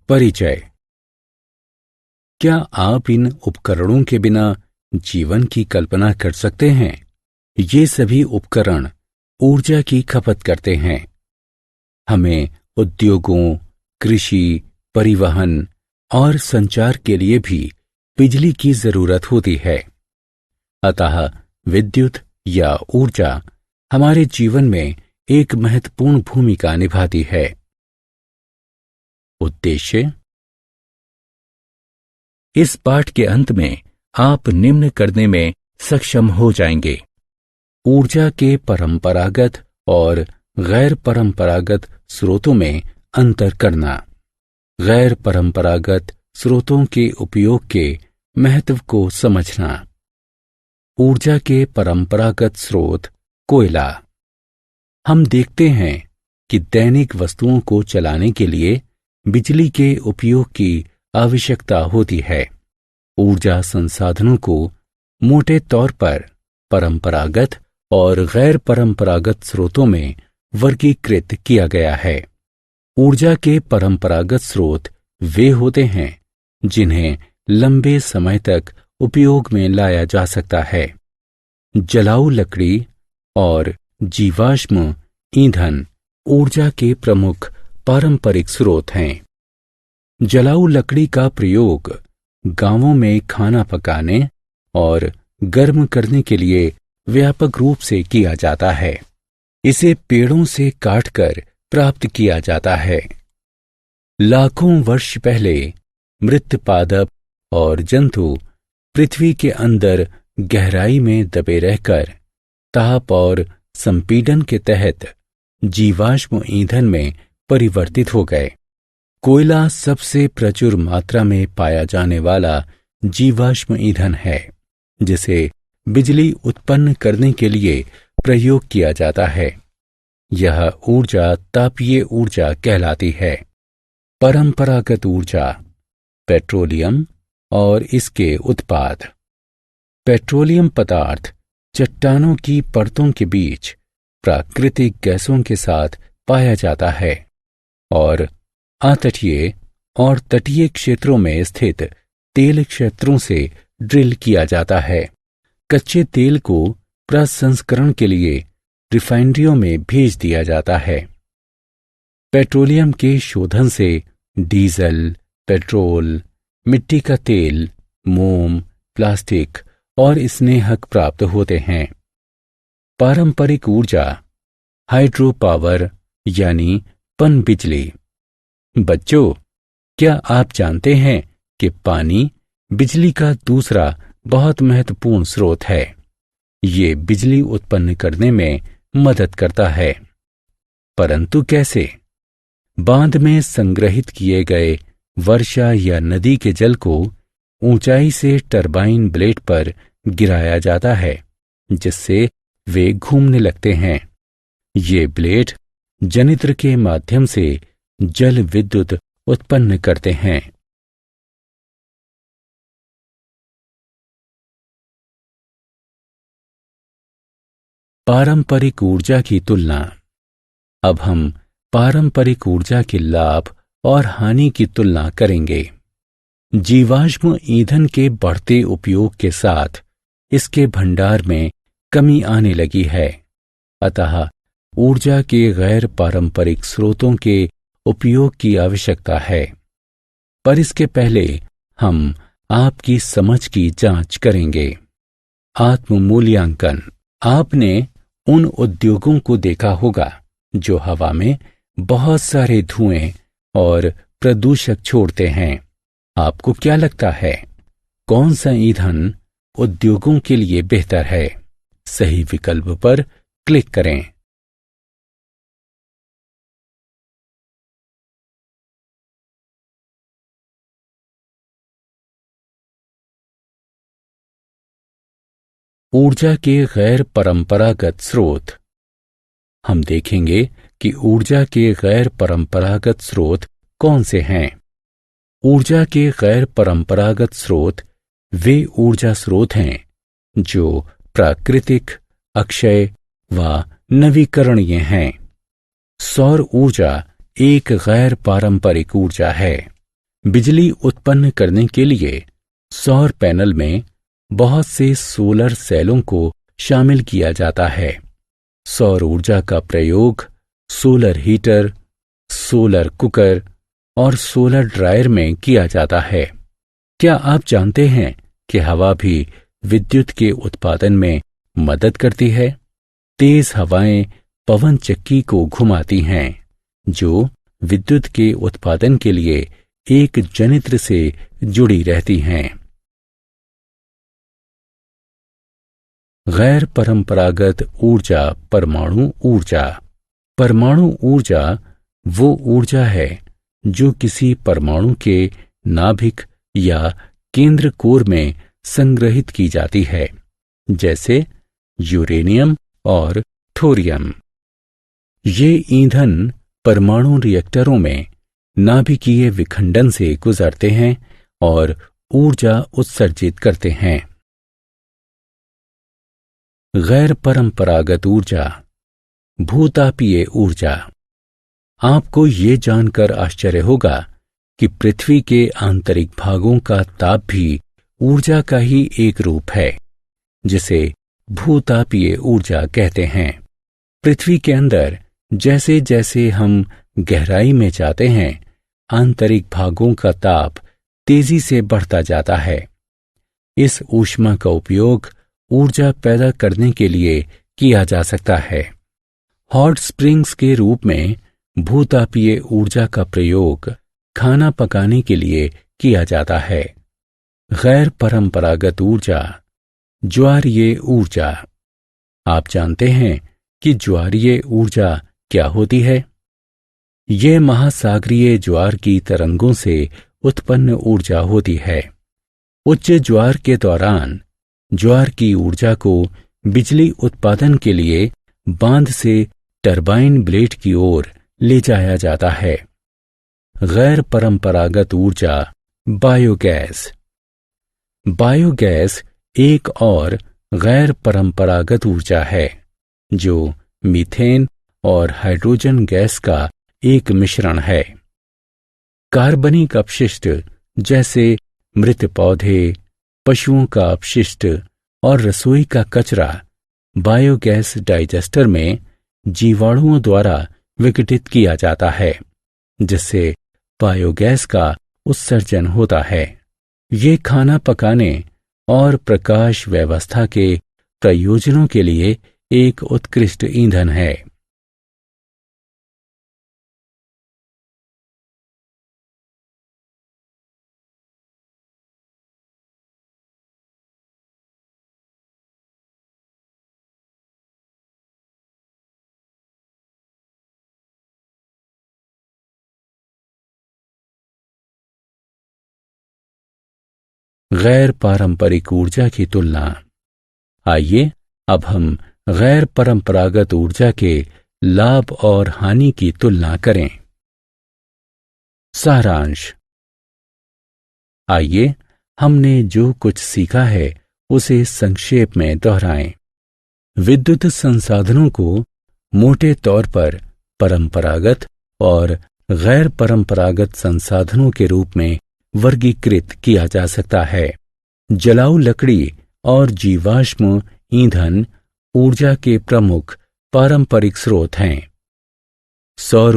परिचय। क्या आप इन उपकरणों के बिना जीवन की कल्पना कर सकते हैं? ये सभी उपकरण ऊर्जा की खपत करते हैं। हमें उद्योगों, कृषि, परिवहन और संचार के लिए भी बिजली की जरूरत होती है। अतः विद्युत या ऊर्जा हमारे जीवन में एक महत्वपूर्ण भूमिका निभाती है। उद्देश्य। इस पाठ के अंत में आप निम्न करने में सक्षम हो जाएंगे: ऊर्जा के परंपरागत और गैर परंपरागत स्रोतों में अंतर करना, गैर परंपरागत स्रोतों के उपयोग के महत्व को समझना। ऊर्जा के परंपरागत स्रोत कोयला। हम देखते हैं कि दैनिक वस्तुओं को चलाने के लिए बिजली के उपयोग की आवश्यकता होती है। ऊर्जा संसाधनों को मोटे तौर पर परंपरागत और गैर परंपरागत स्रोतों में वर्गीकृत किया गया है। ऊर्जा के परंपरागत स्रोत वे होते हैं जिन्हें लंबे समय तक उपयोग में लाया जा सकता है। जलाऊ लकड़ी और जीवाश्म ईंधन ऊर्जा के प्रमुख पारंपरिक स्रोत हैं। जलाऊ लकड़ी का प्रयोग गांवों में खाना पकाने और गर्म करने के लिए व्यापक रूप से किया जाता है। इसे पेड़ों से काटकर प्राप्त किया जाता है। लाखों वर्ष पहले मृत पादप और जंतु पृथ्वी के अंदर गहराई में दबे रहकर ताप और संपीड़न के तहत जीवाश्म ईंधन में परिवर्तित हो गए। कोयला सबसे प्रचुर मात्रा में पाया जाने वाला जीवाश्म ईंधन है, जिसे बिजली उत्पन्न करने के लिए प्रयोग किया जाता है। यह ऊर्जा तापीय ऊर्जा कहलाती है। परंपरागत ऊर्जा, पेट्रोलियम और इसके उत्पाद। पेट्रोलियम पदार्थ चट्टानों की परतों के बीच प्राकृतिक गैसों के साथ पाया जाता है और अतटीय और तटीय क्षेत्रों में स्थित तेल क्षेत्रों से ड्रिल किया जाता है। कच्चे तेल को प्रसंस्करण के लिए रिफाइनरियों में भेज दिया जाता है। पेट्रोलियम के शोधन से डीजल, पेट्रोल, मिट्टी का तेल, मोम, प्लास्टिक और स्नेहक प्राप्त होते हैं। पारंपरिक ऊर्जा, हाइड्रो पावर यानी पनबिजली। बच्चों, क्या आप जानते हैं कि पानी बिजली का दूसरा बहुत महत्वपूर्ण स्रोत है? ये बिजली उत्पन्न करने में मदद करता है। परंतु कैसे? बांध में संग्रहित किए गए वर्षा या नदी के जल को ऊंचाई से टरबाइन ब्लेड पर गिराया जाता है, जिससे वे घूमने लगते हैं। ये ब्लेड जनित्र के माध्यम से जल विद्युत उत्पन्न करते हैं। पारंपरिक ऊर्जा की तुलना। अब हम पारंपरिक ऊर्जा के लाभ और हानि की तुलना करेंगे। जीवाश्म ईंधन के बढ़ते उपयोग के साथ इसके भंडार में कमी आने लगी है। अतः ऊर्जा के गैर पारंपरिक स्रोतों के उपयोग की आवश्यकता है। पर इसके पहले हम आपकी समझ की जांच करेंगे। आत्म मूल्यांकन। आपने उन उद्योगों को देखा होगा जो हवा में बहुत सारे धुएं और प्रदूषक छोड़ते हैं। आपको क्या लगता है, कौन सा ईंधन उद्योगों के लिए बेहतर है? सही विकल्प पर क्लिक करें। ऊर्जा के गैर परंपरागत स्रोत। हम देखेंगे कि ऊर्जा के गैर परंपरागत स्रोत कौन से हैं। ऊर्जा के गैर परंपरागत स्रोत वे ऊर्जा स्रोत हैं जो प्राकृतिक, अक्षय व नवीकरणीय हैं। सौर ऊर्जा एक गैर पारंपरिक ऊर्जा है। बिजली उत्पन्न करने के लिए सौर पैनल में बहुत से सोलर सेलों को शामिल किया जाता है। सौर ऊर्जा का प्रयोग सोलर हीटर, सोलर कुकर और सोलर ड्रायर में किया जाता है। क्या आप जानते हैं कि हवा भी विद्युत के उत्पादन में मदद करती है? तेज हवाएं पवन चक्की को घुमाती हैं, जो विद्युत के उत्पादन के लिए एक जनित्र से जुड़ी रहती हैं। गैर परंपरागत ऊर्जा परमाणु ऊर्जा। परमाणु ऊर्जा वो ऊर्जा है जो किसी परमाणु के नाभिक या केंद्र कोर में संग्रहित की जाती है, जैसे यूरेनियम और थोरियम। ये ईंधन परमाणु रिएक्टरों में नाभिकीय विखंडन से गुजरते हैं और ऊर्जा उत्सर्जित करते हैं। गैर परंपरागत ऊर्जा, भूतापीय ऊर्जा। आपको ये जानकर आश्चर्य होगा कि पृथ्वी के आंतरिक भागों का ताप भी ऊर्जा का ही एक रूप है, जिसे भूतापीय ऊर्जा कहते हैं। पृथ्वी के अंदर जैसे जैसे हम गहराई में जाते हैं, आंतरिक भागों का ताप तेजी से बढ़ता जाता है। इस ऊष्मा का उपयोग ऊर्जा पैदा करने के लिए किया जा सकता है। हॉट स्प्रिंग्स के रूप में भूतापीय ऊर्जा का प्रयोग खाना पकाने के लिए किया जाता है। गैर परंपरागत ऊर्जा, ज्वारीय ऊर्जा। आप जानते हैं कि ज्वारीय ऊर्जा क्या होती है? ये महासागरीय ज्वार की तरंगों से उत्पन्न ऊर्जा होती है। उच्च ज्वार के दौरान ज्वार की ऊर्जा को बिजली उत्पादन के लिए बांध से टरबाइन ब्लेड की ओर ले जाया जाता है। गैर परंपरागत ऊर्जा, बायोगैस। बायोगैस एक और गैर परंपरागत ऊर्जा है, जो मीथेन और हाइड्रोजन गैस का एक मिश्रण है। कार्बनिक अपशिष्ट जैसे मृत पौधे, पशुओं का अपशिष्ट और रसोई का कचरा बायोगैस डाइजेस्टर में जीवाणुओं द्वारा विघटित किया जाता है, जिससे बायोगैस का उत्सर्जन होता है। ये खाना पकाने और प्रकाश व्यवस्था के प्रयोजनों के लिए एक उत्कृष्ट ईंधन है। गैर पारंपरिक ऊर्जा की तुलना। आइए अब हम गैर परंपरागत ऊर्जा के लाभ और हानि की तुलना करें। सारांश। आइए हमने जो कुछ सीखा है उसे संक्षेप में दोहराएं। विद्युत संसाधनों को मोटे तौर पर परंपरागत और गैर परंपरागत संसाधनों के रूप में वर्गीकृत किया जा सकता है। जलाऊ लकड़ी और जीवाश्म ईंधन ऊर्जा के प्रमुख पारंपरिक स्रोत हैं। सौर